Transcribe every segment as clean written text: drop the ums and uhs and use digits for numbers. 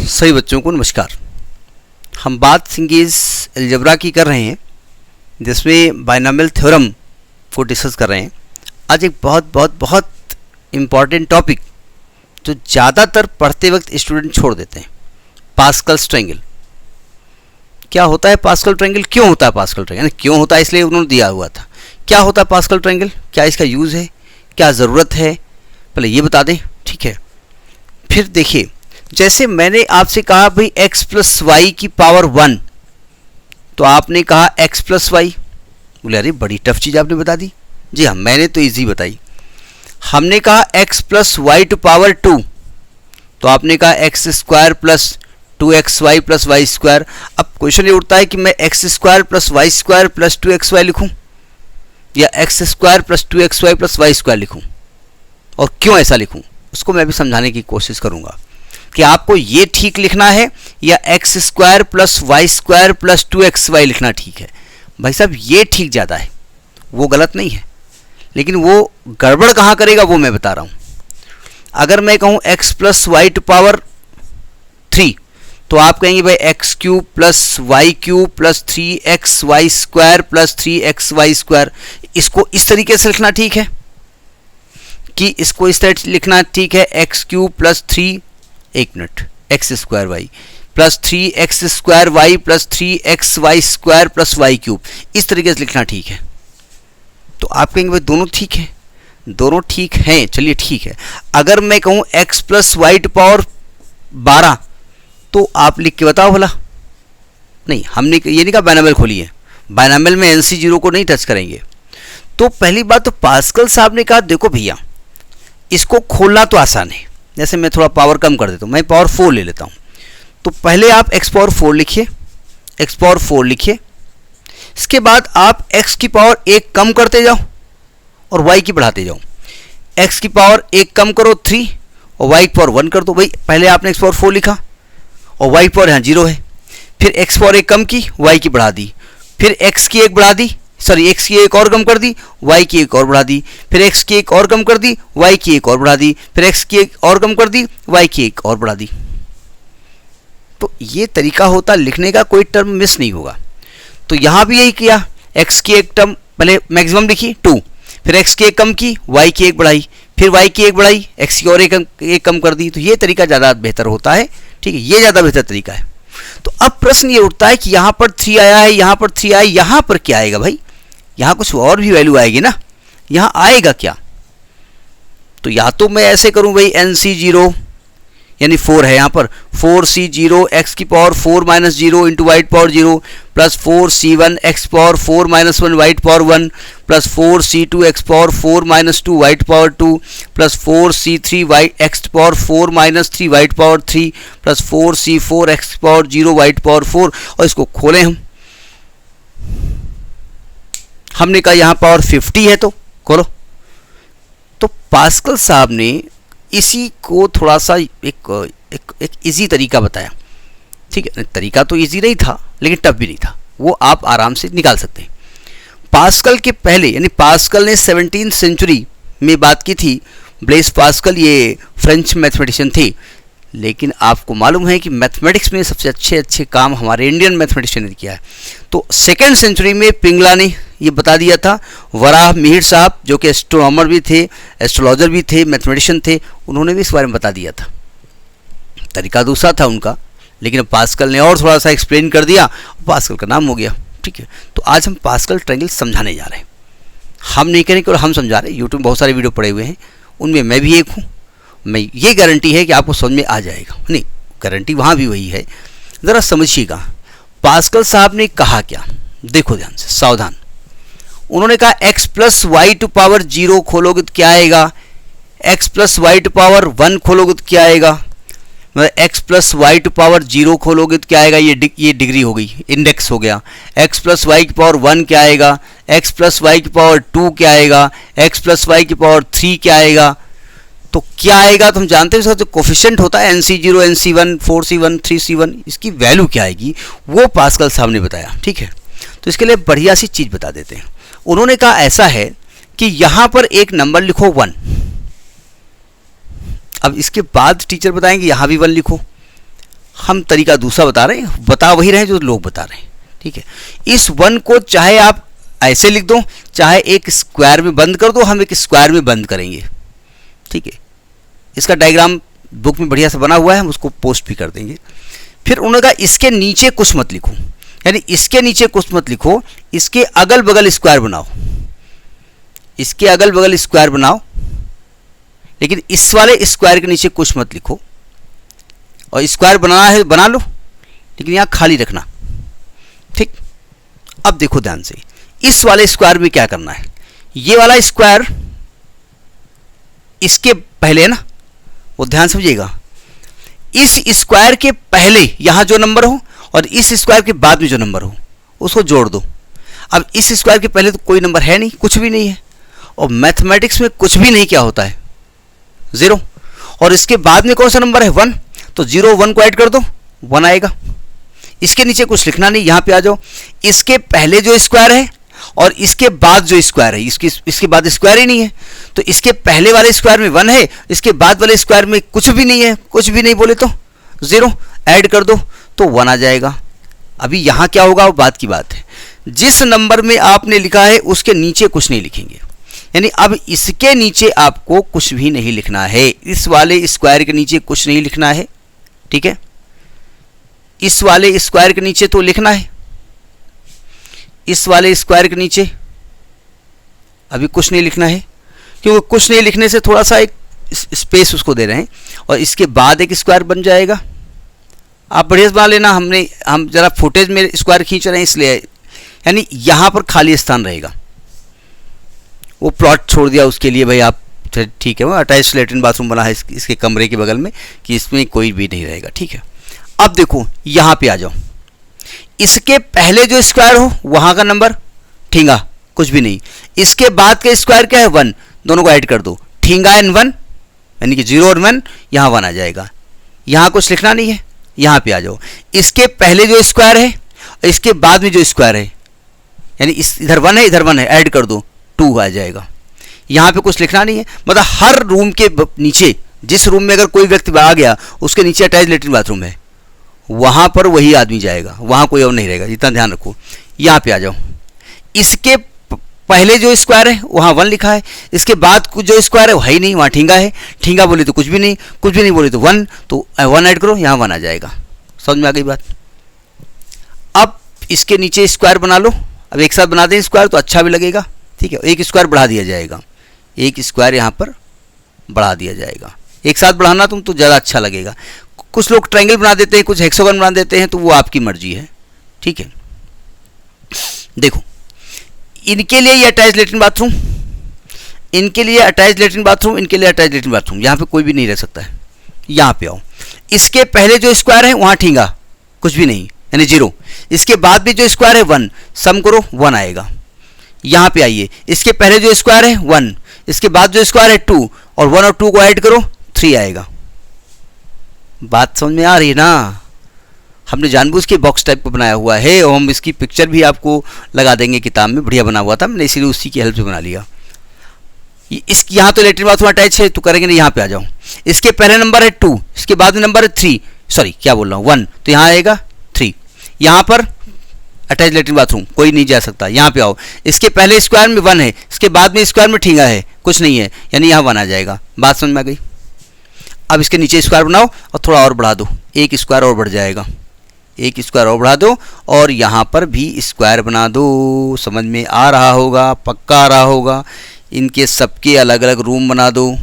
सभी बच्चों को नमस्कार। हम बात सिंगेज अलजेब्रा की कर रहे हैं, जिसमें बाइनोमियल थ्योरम को डिस्कस कर रहे हैं। आज एक बहुत इम्पॉर्टेंट टॉपिक जो ज़्यादातर पढ़ते वक्त स्टूडेंट छोड़ देते हैं, पास्कल्स ट्रायंगल। क्या होता है पास्कल ट्रायंगल? क्यों होता है पास्कल ट्रायंगल? क्यों होता है इसलिए उन्होंने दिया हुआ था। क्या होता है पास्कल ट्रायंगल, क्या इसका यूज़ है, क्या ज़रूरत है, पहले ये बता दें, ठीक है। फिर देखिए, जैसे मैंने आपसे कहा भाई x प्लस वाई की पावर 1, तो आपने कहा x प्लस वाई, बोले अरे बड़ी टफ चीज़ आपने बता दी। जी हाँ, मैंने तो इजी बताई। हमने कहा x plus y to power 2, तो आपने कहा x square plus 2xy plus y square. अब क्वेश्चन ये उठता है कि मैं x square plus y square plus 2xy लिखूँ या x square plus 2xy plus y square लिखूँ, और क्यों ऐसा लिखूँ उसको मैं भी समझाने की कोशिश करूँगा कि आपको ये ठीक लिखना है या x square plus y square plus 2xy लिखना ठीक है। भाई साहब ये ठीक ज़्यादा है, वो गलत नहीं है, लेकिन वो गड़बड़ कहाँ करेगा वो मैं बता रहा हूँ। अगर मैं कहूँ x plus y to power 3, तो आप कहेंगे भाई x cube plus y cube plus 3xy square plus 3xy square. इसको इस तरीके से लिखना ठीक है कि इसको इस तरह लिखना ठीक है, x cube plus 3 x square y plus 3x square y plus 3xy square plus y cube, इस तरीके से लिखना ठीक है। तो आप कहेंगे भाई दोनों ठीक है, दोनों ठीक हैं, चलिए ठीक है। अगर मैं कहूँ x plus y to power 12, तो आप लिख के बताओ भला। नहीं, हमने ये नहीं कहा बाइनोमियल खोलिए, बाइनोमियल में NC0 को नहीं टच करेंगे। तो पहली बात तो पास्कल साहब ने कहा देखो भैया इसको खोलना तो आसान है। जैसे मैं थोड़ा पावर कम कर देता हूँ, मैं पावर 4 ले लेता हूँ। तो पहले आप x पावर 4 लिखिए, x पावर 4 लिखिए। इसके बाद आप x की पावर 1 कम करते जाओ और y की बढ़ाते जाओ। x की पावर 1 कम करो 3 और y की पावर 1 कर दो। भाई पहले आपने x पावर 4 लिखा और y पावर यहाँ 0 है, फिर x पावर 1 कम की, y की बढ़ा दी, फिर x की 1 बढ़ा दी, सॉरी x की 1 और कम कर दी, y की 1 और बढ़ा दी, फिर x की 1 और कम कर दी, y की 1 और बढ़ा दी, फिर x की 1 और कम कर दी, y की 1 और बढ़ा दी। तो ये तरीका होता लिखने का, कोई टर्म मिस नहीं होगा। तो यहाँ भी यही किया, x की 1 टर्म पहले मैक्सिमम लिखी 2, फिर x की 1 कम की, y की 1 बढ़ाई, फिर y की 1 बढ़ाई, x की और 1 कम कर दी। तो ये तरीका ज़्यादा बेहतर होता है, ठीक है, ये ज़्यादा बेहतर तरीका है। तो अब प्रश्न ये उठता है कि यहाँ पर 3 आया है, यहाँ पर 3 आया, यहाँ पर क्या आएगा भाई? यहाँ कुछ और भी वैल्यू आएगी ना, यहाँ आएगा क्या? तो या तो मैं ऐसे करूँ भाई NC0 यानी 4 है यहाँ पर, 4C0 x की power 4 minus 0 into y power 0 plus 4C1 x power 4 minus 1 y power 1 plus 4C2 x power 4 minus 2 y power 2 plus 4C3 y x power 4 minus 3 y power 3 plus 4C4 x power 0 y power 4। और इसको खोलें हमने कहा यहाँ power 50 है, तो खोलो। तो पास्कल साहब ने इसी को थोड़ा सा एक इजी तरीका बताया, ठीक है। तरीका तो इजी नहीं था लेकिन टफ भी नहीं था, वो आप आराम से निकाल सकते हैं। पास्कल के पहले यानी पास्कल ने 17वीं सेंचुरी में बात की थी। ब्लेस पास्कल ये फ्रेंच मैथमेटिशियन थे, लेकिन आपको मालूम है कि मैथमेटिक्स में सबसे अच्छे काम हमारे इंडियन मैथमेटिशियन ने किया है। तो 2nd सेंचुरी में पिंगला ने ये बता दिया था। वराह मिहिर साहब जो कि एस्ट्रोनॉमर भी थे, एस्ट्रोलॉजर भी थे, मैथमेटिशियन थे, उन्होंने भी इस बारे में बता दिया था। तरीका दूसरा था उनका, लेकिन पास्कल ने और थोड़ा सा एक्सप्लेन कर दिया, पास्कल का नाम हो गया, ठीक है। तो आज हम पास्कल ट्रायंगल समझाने जा रहे हैं। हम नहीं करेंगे और हम समझा रहे हैं। यूट्यूब में बहुत सारे वीडियो पड़े हुए हैं, उनमें मैं भी एक हूँ। मैं ये गारंटी है कि आपको समझ में आ जाएगा, नहीं गारंटी वहाँ भी वही है। ज़रा समझिएगा पास्कल साहब ने कहा क्या, देखो ध्यान से, सावधान। उन्होंने कहा x plus y to power 0 खोलोगे तो क्या आएगा, x plus y to power 1 खोलोगे तो क्या आएगा, मतलब x plus y to power 0 खोलोगे तो क्या आएगा, ये डिग्री हो गई, इंडेक्स हो गया। x प्लस वाई की पावर 1 क्या आएगा, x प्लस वाई की पावर 2 क्या आएगा, x प्लस वाई की पावर 3 क्या आएगा। तो क्या आएगा तो हम जानते हैं, इसका जो कोफिशिएंट होता है NC0, NC1, 4C1, 3C1, इसकी वैल्यू क्या आएगी वो पास्कल साहब ने बताया, ठीक है। तो इसके लिए बढ़िया सी चीज़ बता देते हैं। उन्होंने कहा ऐसा है कि यहाँ पर एक नंबर लिखो 1, अब इसके बाद टीचर बताएंगे यहाँ भी 1 लिखो। हम तरीका दूसरा बता रहे हैं, बता वही रहे हैं जो लोग बता रहे हैं, ठीक है। इस 1 को चाहे आप ऐसे लिख दो, चाहे एक स्क्वायर में बंद कर दो, हम एक स्क्वायर में बंद करेंगे, ठीक है। इसका डायग्राम बुक में बढ़िया से बना हुआ है, हम उसको पोस्ट भी कर देंगे। फिर उन्होंने कहा इसके नीचे कुछ मत लिखो, यानी इसके नीचे कुछ मत लिखो, इसके अगल बगल स्क्वायर बनाओ, इसके अगल बगल स्क्वायर बनाओ, लेकिन इस वाले स्क्वायर के नीचे कुछ मत लिखो। और स्क्वायर बनाना है बना लो, लेकिन यहाँ खाली रखना, ठीक। अब देखो ध्यान से, इस वाले स्क्वायर में क्या करना है, ये वाला स्क्वायर इसके पहले है ना, वो ध्यान समझिएगा। इस स्क्वायर के पहले यहाँ जो नंबर हो और इस स्क्वायर के बाद में जो नंबर हो उसको जोड़ दो। अब इस स्क्वायर के पहले तो कोई नंबर है नहीं, कुछ भी नहीं है, और मैथमेटिक्स में कुछ भी नहीं क्या होता है, 0। और इसके बाद में कौन सा नंबर है, 1, तो 0 1 को ऐड कर दो, 1 आएगा। इसके नीचे कुछ लिखना नहीं, यहाँ पे आ जाओ। इसके पहले जो स्क्वायर है और इसके बाद जो स्क्वायर है, इसके बाद स्क्वायर ही नहीं है, तो इसके पहले वाले स्क्वायर में 1 है, इसके बाद वाले स्क्वायर में कुछ भी नहीं है, कुछ भी नहीं बोले तो 0 ऐड कर दो तो 1 आ जाएगा। अभी यहाँ क्या होगा वो बात की बात है, जिस नंबर में आपने लिखा है उसके नीचे कुछ नहीं लिखेंगे, यानी अब इसके नीचे आपको कुछ भी नहीं लिखना है, इस वाले स्क्वायर के नीचे कुछ नहीं लिखना है, ठीक है। इस वाले स्क्वायर के नीचे तो लिखना है, इस वाले स्क्वायर के नीचे अभी कुछ नहीं लिखना है, क्योंकि कुछ नहीं लिखने से थोड़ा सा एक स्पेस उसको दे रहे हैं, और इसके बाद एक स्क्वायर बन जाएगा। आप बढ़िया बना लेना, हम जरा फुटेज में स्क्वायर खींच रहे हैं इसलिए, यानी यहाँ पर खाली स्थान रहेगा। वो प्लॉट छोड़ दिया उसके लिए भाई आप, ठीक है, वो अटैच लैट्रिन बाथरूम बना है इसके कमरे के बगल में कि इसमें कोई भी नहीं रहेगा, ठीक है। अब देखो यहाँ पे आ जाओ, इसके पहले जो स्क्वायर हो वहाँ का नंबर ठींगा कुछ भी नहीं, इसके बाद का स्क्वायर क्या है 1, दोनों को ऐड कर दो, ठींगा एंड 1, यानी कि 0 और 1, यहाँ 1 आ जाएगा। यहाँ कुछ लिखना नहीं है, यहाँ पे आ जाओ। इसके पहले जो स्क्वायर है और इसके बाद में जो स्क्वायर है, यानी इधर 1 है इधर 1 है, ऐड कर दो 2 आ जाएगा। यहाँ पे कुछ लिखना नहीं है, मतलब हर रूम के नीचे, जिस रूम में अगर कोई व्यक्ति आ गया उसके नीचे अटैच लेट्रिन बाथरूम है, वहाँ पर वही आदमी जाएगा, वहाँ कोई और नहीं रहेगा, इतना ध्यान रखो। यहाँ पे आ जाओ, इसके पहले जो स्क्वायर है वहाँ 1 लिखा है, इसके बाद जो स्क्वायर है वो है ही नहीं, वहाँ ठींगा है, ठींगा बोले तो कुछ भी नहीं, कुछ भी नहीं बोले तो 1, तो 1 ऐड करो, यहाँ 1 आ जाएगा। समझ में आ गई बात। अब इसके नीचे स्क्वायर बना लो, अब एक साथ बना दें स्क्वायर तो अच्छा भी लगेगा, ठीक है। एक स्क्वायर बढ़ा दिया जाएगा, एक स्क्वायर यहाँ पर बढ़ा दिया जाएगा, एक साथ बढ़ाना तुम तो ज़्यादा अच्छा लगेगा। कुछ लोग ट्रायंगल बना देते हैं, कुछ हेक्सागन बना देते हैं, तो वो आपकी मर्जी है, ठीक है। देखो इनके लिए ये अटैच लेट्रिन बाथरूम, इनके लिए अटैच लेट्रिन बाथरूम, इनके लिए अटैच लेट्रिन बाथरूम, यहाँ पे कोई भी नहीं रह सकता है। यहाँ पे आओ, इसके पहले जो स्क्वायर है वहाँ ठींगा कुछ भी नहीं, यानी 0, इसके बाद भी जो स्क्वायर है 1, सम करो 1 आएगा। यहाँ पे आइए, इसके पहले जो स्क्वायर है 1, इसके बाद जो स्क्वायर है 2, और 1 और 2 को ऐड करो 3 आएगा। बात समझ में आ रही है ना। हमने जानबूझ के बॉक्स टाइप का बनाया हुआ है, और हम इसकी पिक्चर भी आपको लगा देंगे किताब में, बढ़िया बना हुआ था, मैंने इसीलिए उसी की हेल्प से बना लिया। यहाँ तो लेट्रिन बाथरूम अटैच है तो करेंगे नहीं, यहाँ पे आ जाओ। इसके पहले नंबर है 2, इसके बाद में नंबर है 3, सॉरी क्या बोल रहा हूँ 1, तो यहाँ आएगा 3। यहाँ पर अटैच लेट्रिन बाथरूम कोई नहीं जा सकता, यहाँ पे आओ। इसके पहले स्क्वायर में 1 है, इसके बाद में स्क्वायर में ठींगा है कुछ नहीं है, यानी यहाँ 1 आ जाएगा। बात समझ में आ गई। अब इसके नीचे स्क्वायर बनाओ और थोड़ा और बढ़ा दो, एक स्क्वायर और बढ़ जाएगा, एक स्क्वायर और बढ़ा दो, और यहाँ पर भी स्क्वायर बना दो। समझ में आ रहा होगा, पक्का आ रहा होगा। इनके सबके अलग अलग रूम बना दो,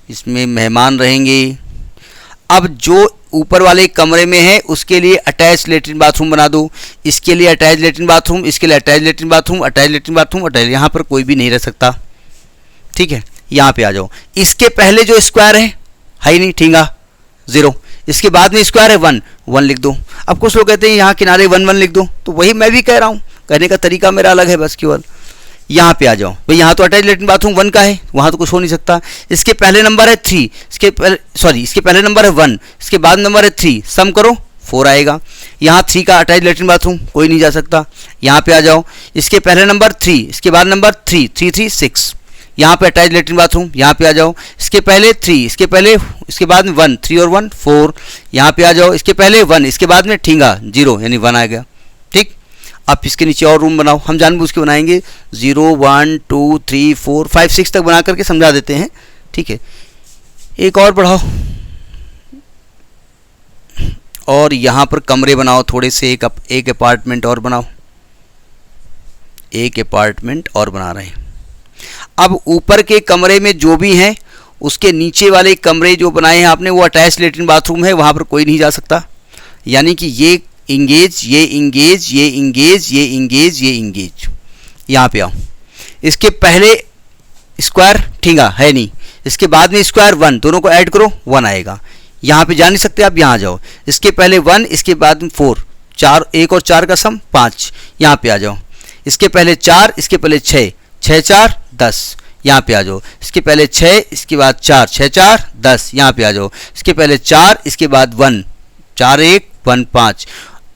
इसमें मेहमान रहेंगे। अब जो ऊपर वाले कमरे में है उसके लिए अटैच लेट्रिन बाथरूम बना दो, इसके लिए अटैच लेट्रिन बाथरूम, इसके लिए attach latrine bathroom, attach latrine bathroom, attach, यहाँ पर कोई भी नहीं रह सकता, ठीक है। यहाँ पे आ जाओ, इसके पहले जो स्क्वायर है ही नहीं, ठींगा 0, इसके बाद में स्क्वायर है 1, 1 लिख दो। अब कुछ लोग कहते हैं यहाँ किनारे 1 1 लिख दो, तो वही मैं भी कह रहा हूँ, कहने का तरीका मेरा अलग है बस केवल। यहाँ पे आ जाओ भाई, यहाँ तो अटैच लेट्रिन बाथरूम 1 का है, वहाँ तो कुछ हो नहीं सकता। इसके पहले नंबर है 3, इसके पहले नंबर है 1, इसके बाद नंबर है 3, सम करो 4 आएगा। यहाँ 3 का अटैच लेट्रिन बाथरूम कोई नहीं जा सकता। यहाँ पे आ जाओ, इसके पहले नंबर 3, इसके बाद नंबर 3, 3 3 6, यहाँ पे अटैच लेटरिन बाथरूम, यहाँ पे आ जाओ, इसके पहले 3, इसके पहले, इसके बाद में 1, 3 और 1 4, यहाँ पे आ जाओ, इसके पहले 1, इसके बाद में ठींगा 0 यानी 1 आ गया। ठीक, अब इसके नीचे और रूम बनाओ, हम जानबूझ के बनाएंगे 0 1 2 3 4 5 6 तक बना करके समझा देते हैं। ठीक है, एक और बढ़ाओ और यहाँ पर कमरे बनाओ थोड़े से, एक अपार्टमेंट और बनाओ, एक अपार्टमेंट और बना रहे हैं। अब ऊपर के कमरे में जो भी हैं उसके नीचे वाले कमरे जो बनाए हैं आपने वो अटैच लेटरिन बाथरूम है, वहाँ पर कोई नहीं जा सकता। यानी कि ये इंगेज, ये इंगेज, ये इंगेज, ये इंगेज, ये इंगेज। यहाँ पे आओ, इसके पहले स्क्वायर ठींगा है नहीं, इसके बाद में स्क्वायर 1, दोनों को ऐड करो 1 आएगा। यहाँ पे जा नहीं सकते आप, यहाँ आ जाओ, इसके पहले 1, इसके बाद में 4, 4 1 और 4 का सम 5, यहाँ पे आ जाओ, इसके पहले 4, इसके पहले 6, 6 4 10, यहाँ पे आ जाओ, इसके पहले 6, इसके बाद 4, 6 4 10, यहाँ पे आ जाओ, इसके पहले 4, इसके बाद 1, 4 1 1 5,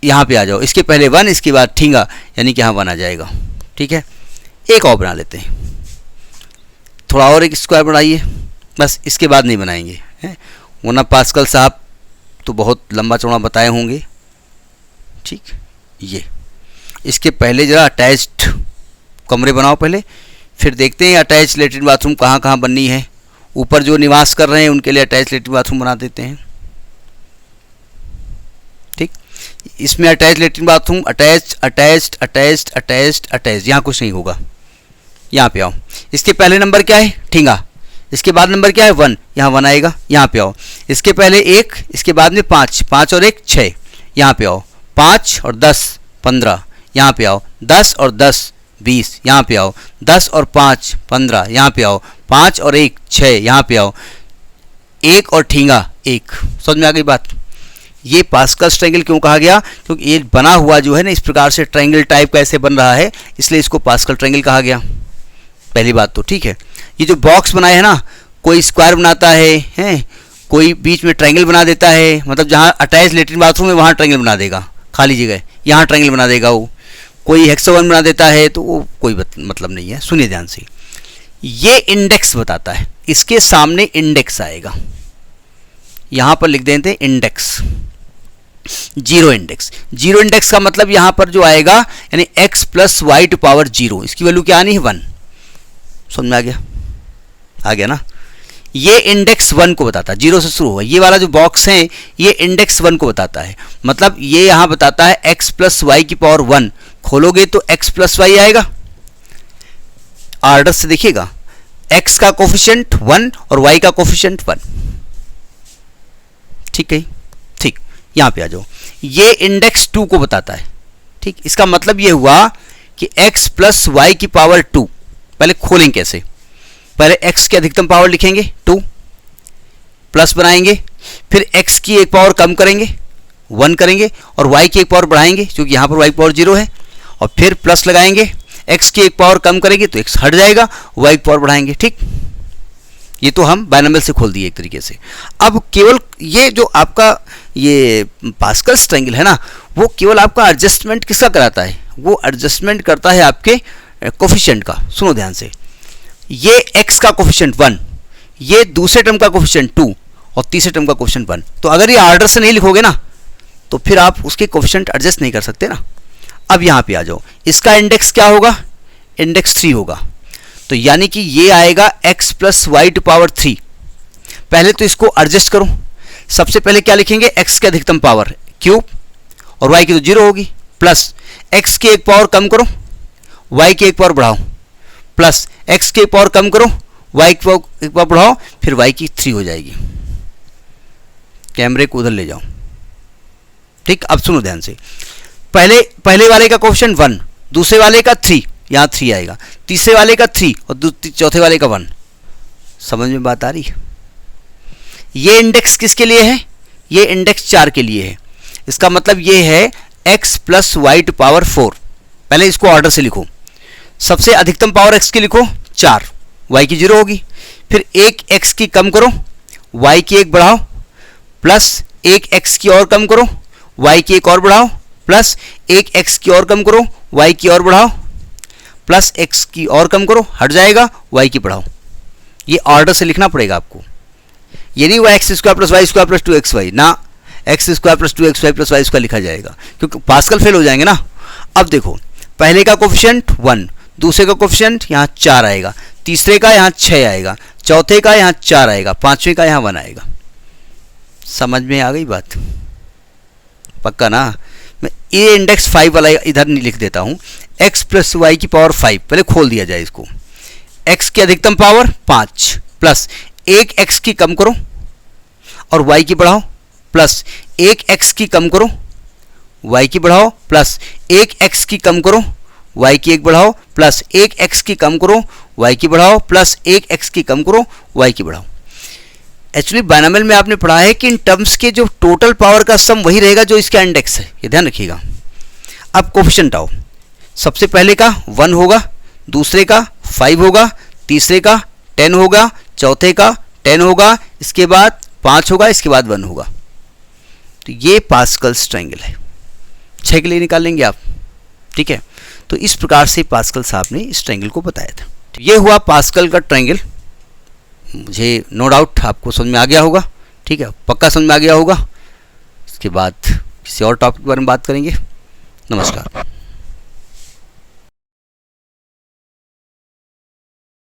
यहाँ पे आ जाओ, इसके पहले 1, इसके बाद ठींगा यानी कि यहाँ 1 आ जाएगा। ठीक है, एक और बना लेते हैं, थोड़ा और एक स्क्वायर बनाइए, बस इसके बाद नहीं बनाएंगे हैं, वरना पास्कल साहब तो बहुत लंबा चौड़ा बताए होंगे। ठीक, ये इसके पहले ज़रा अटैच्ड कमरे बनाओ पहले, फिर देखते हैं अटैच लेटरिन बाथरूम कहाँ कहाँ बननी है। ऊपर जो निवास कर रहे हैं उनके लिए अटैच लेटरिन बाथरूम बना देते हैं। ठीक, इसमें attach latrine bathroom, attach attached attached attached attach, यहाँ कुछ नहीं होगा। यहाँ पे आओ, इसके पहले नंबर क्या है ठींगा, इसके बाद नंबर क्या है 1, यहाँ 1 आएगा। यहाँ पे आओ, इसके पहले 1, इसके बाद में 5, 5 और 1 6, यहाँ पे आओ, 5 और 10 15, यहाँ पे आओ, 10 और 10 20, यहाँ पे आओ, 10 और 5 15, यहाँ पे आओ, 5 और 1 6, यहाँ पे आओ, 1 और ठींगा 1। समझ में आ गई बात? ये पास्कल ट्रायंगल क्यों कहा गया? क्योंकि ये बना हुआ जो है ना इस प्रकार से ट्रायंगल टाइप का ऐसे बन रहा है, इसलिए इसको पास्कल ट्रायंगल कहा गया। पहली बात तो ठीक है। ये जो बॉक्स बनाए हैं ना, कोई स्क्वायर बनाता है, कोई बीच में ट्रायंगल बना देता है, मतलब जहाँ अटैच लेटरिन बाथरूम है वहाँ ट्रायंगल बना देगा, खाली जगह यहाँ ट्रायंगल बना देगा। वो कोई हेक्सागोन बना देता है तो वो कोई मतलब नहीं है। सुनिए ध्यान से, ये इंडेक्स बताता है, इसके सामने इंडेक्स आएगा, यहाँ पर लिख देते हैं index, zero index. Zero index का मतलब यहाँ पर जो आएगा यानी x plus y to power 0, इसकी वैल्यू क्या आनी है 1। समझ में आ गया? आ गया ना? ये इंडेक्स 1 को बताता है, 0 से शुरू हुआ। ये वाला जो बॉक्स है ये इंडेक्स 1 को बताता है, मतलब ये यहाँ बताता है x प्लस वाई की पावर 1। खोलोगे तो x प्लस वाई आएगा, ऑर्डर से देखिएगा, x का कोफिशिएंट 1 और y का कोफिशिएंट 1। ठीक है, ठीक, यहाँ पे आ जाओ। ये इंडेक्स 2 को बताता है। ठीक, इसका मतलब ये हुआ कि x प्लस वाई की पावर 2। पहले खोलेंगे कैसे? पहले x की अधिकतम पावर लिखेंगे 2, प्लस बनाएंगे, फिर x की एक पावर कम करेंगे 1 करेंगे, और y की एक पावर बढ़ाएंगे क्योंकि यहाँ पर y पावर 0 है, और फिर प्लस लगाएंगे, x की एक पावर कम करेंगे तो x हट जाएगा, y की पावर बढ़ाएंगे। ठीक, ये तो हम बायनॉमियल से खोल दिए एक तरीके से। अब केवल ये जो आपका ये पास्कल ट्रायंगल है ना, वो केवल आपका एडजस्टमेंट किसका कराता है? वो एडजस्टमेंट करता है आपके कोफिशिएंट का। सुनो ध्यान से, ये x का कोफिशिएंट 1, ये दूसरे टर्म का कोफिशिएंट 2 और तीसरे टर्म का कोफिशिएंट 1। तो अगर ये ऑर्डर से नहीं लिखोगे ना तो फिर आप उसके कोफिशिएंट एडजस्ट नहीं कर सकते ना। अब यहाँ पे आ जाओ, इसका इंडेक्स क्या होगा? इंडेक्स 3 होगा, तो यानी कि ये आएगा x plus y to power 3। पहले तो इसको एडजस्ट करो। सबसे पहले क्या लिखेंगे? x की अधिकतम पावर क्यूब, और y की तो 0 होगी, प्लस x की एक पावर कम करो, y की एक पावर बढ़ाओ, प्लस x की एक पावर कम करो, y की एक पावर बढ़ाओ, फिर y की 3 हो जाएगी। कैमरे को उधर ले जाओ। ठीक, अब सुनो ध्यान से, पहले वाले का कोफिशिएंट 1, दूसरे वाले का 3, यहाँ 3 आएगा, तीसरे वाले का 3 और चौथे वाले का 1। समझ में बात आ रही है? ये इंडेक्स किसके लिए है? ये इंडेक्स 4 के लिए है। इसका मतलब ये है x plus y to power 4। पहले इसको ऑर्डर से लिखो, सबसे अधिकतम पावर x की लिखो 4, y की 0 होगी, फिर एक x की कम करो, y की एक बढ़ाओ, प्लस एक x की और कम करो, y की एक और बढ़ाओ, प्लस एक x की और कम करो, y की और बढ़ाओ, प्लस एक्स की और कम करो, हट जाएगा, वाई की बढ़ाओ। ये ऑर्डर से लिखना पड़ेगा आपको, ये नहीं हुआ x square plus y square plus 2xy ना, x square plus 2xy plus y square लिखा जाएगा क्योंकि पास्कल फेल हो जाएंगे ना। अब देखो पहले का कोफिशिएंट 1, दूसरे का कोफिशिएंट यहाँ 4 आएगा, तीसरे का यहाँ 6 आएगा, चौथे का यहाँ 4 आएगा, पांचवें का यहाँ 1 आएगा। समझ में आ गई बात? पक्का ना? मैं ए इंडेक्स 5 वाला इधर नहीं लिख देता हूँ, x प्लस वाई की पावर 5, पहले खोल दिया जाए इसको। x की अधिकतम पावर 5 प्लस 1 x की कम करो और y की बढ़ाओ, प्लस 1 x की कम करो, y की बढ़ाओ, प्लस 1 x की कम करो, y की 1 बढ़ाओ, प्लस 1 x की कम करो, y की बढ़ाओ, प्लस 1 x की कम करो, y की बढ़ाओ। एक्चुअली बाइनोमियल में आपने पढ़ा है कि इन टर्म्स के जो टोटल पावर का सम वही रहेगा जो इसका इंडेक्स है, ये ध्यान रखिएगा। अब कोफिशिएंट आओ, सबसे पहले का 1 होगा, दूसरे का 5 होगा, तीसरे का 10 होगा, चौथे का 10 होगा, इसके बाद 5 होगा, इसके बाद 1 होगा। तो ये पास्कल्स ट्रायंगल है, 6 के लिए निकाल लेंगे आप, ठीक है। तो इस प्रकार से पास्कल साहब ने इस ट्रायंगल को बताया था। तो ये हुआ पास्कल का ट्रायंगल। मुझे नो डाउट आपको समझ में आ गया होगा, ठीक है, पक्का समझ में आ गया होगा। इसके बाद किसी और टॉपिक के बारे में बात करेंगे। नमस्कार।